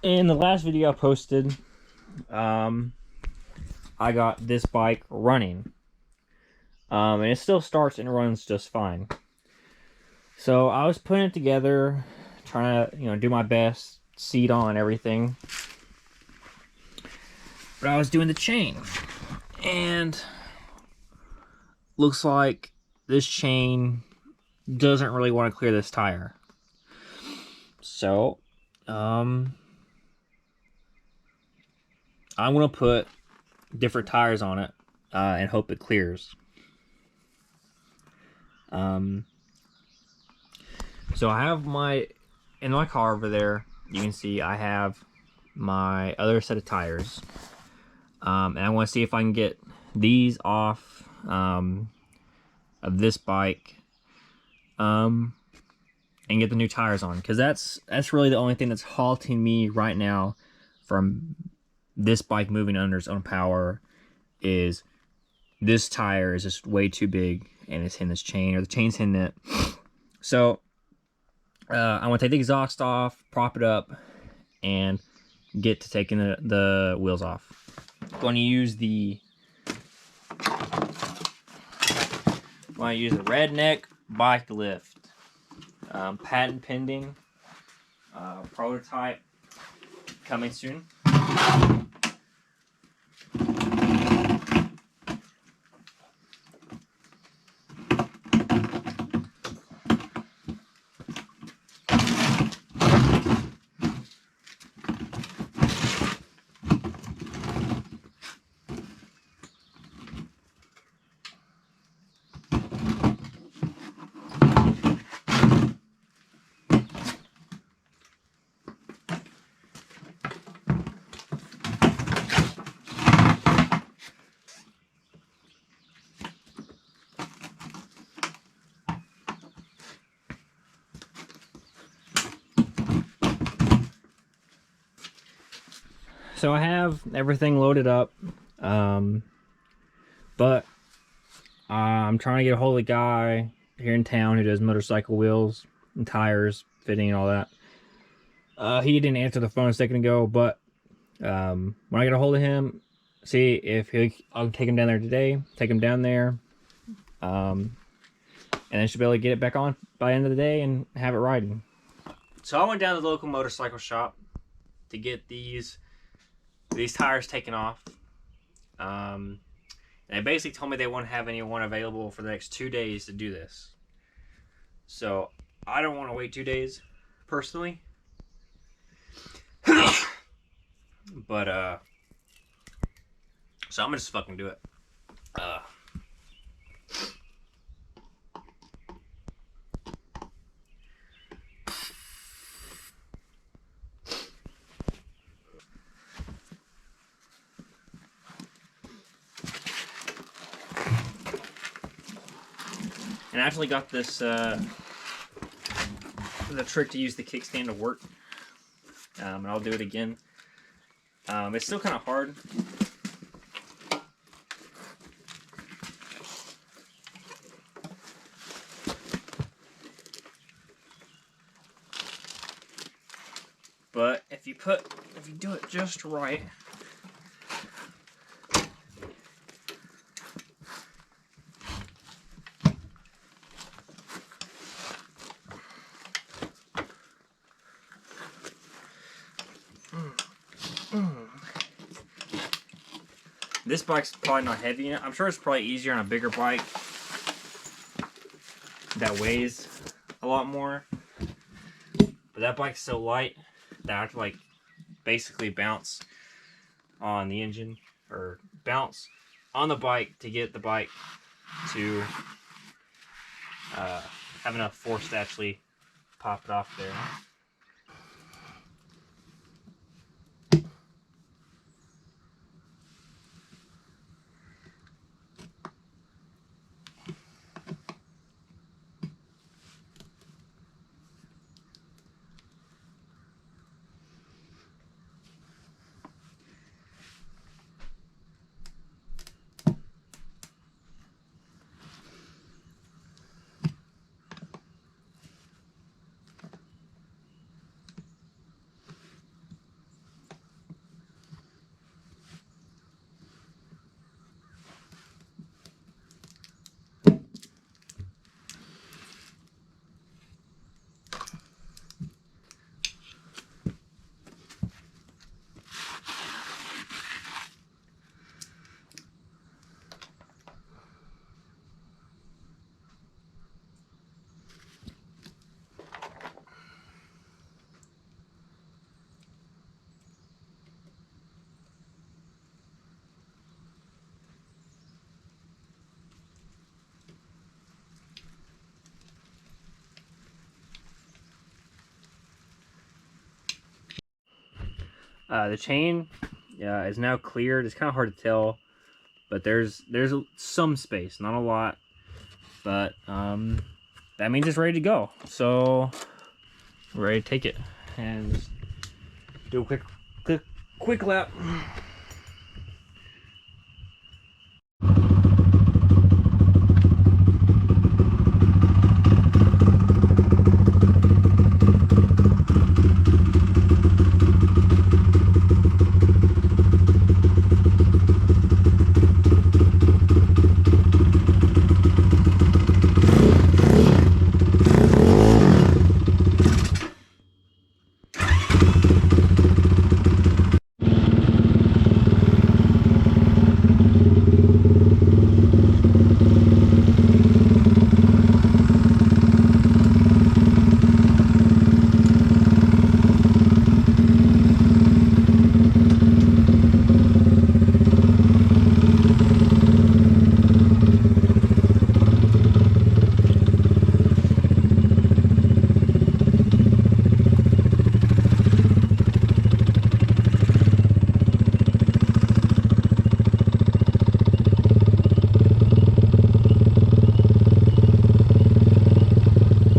In the last video I posted, I got this bike running, and it still starts and runs just fine. So I was putting it together, trying to do my best, seat on everything. But I was doing the chain, and looks like this chain doesn't really want to clear this tire. So, I'm gonna put different tires on it and hope it clears. So I have in my car over there, you can see I have my other set of tires. And I want to see if I can get these off of this bike and get the new tires on, because that's really the only thing that's halting me right now from this bike moving under its own power. Is this tire is just way too big and it's hitting this chain, or the chain's hitting it. So I want to take the exhaust off, prop it up, and get to taking the wheels off. I'm going to use the Redneck bike lift, patent pending, prototype coming soon. So I have everything loaded up, but I'm trying to get a hold of the guy here in town who does motorcycle wheels and tires, fitting and all that. He didn't answer the phone a second ago, but when I get a hold of him, see if I'll take him down there today, take him down there, and then should be able to get it back on by the end of the day and have it riding. So I went down to the local motorcycle shop to get these tires taken off. And they basically told me they won't have anyone available for the next 2 days to do this. So I don't want to wait 2 days, personally. But so I'm gonna just fucking do it. And I actually got this the trick to use the kickstand to work, and I'll do it again. It's still kind of hard. But if you do it just right, this bike's probably not heavy enough. I'm sure it's probably easier on a bigger bike that weighs a lot more. But that bike's so light that I have to basically bounce on the engine, or bounce on the bike to get the bike to have enough force to actually pop it off there. The chain is now cleared. It's kind of hard to tell, but there's some space, not a lot, but that means it's ready to go. So we're ready to take it and just do a quick lap.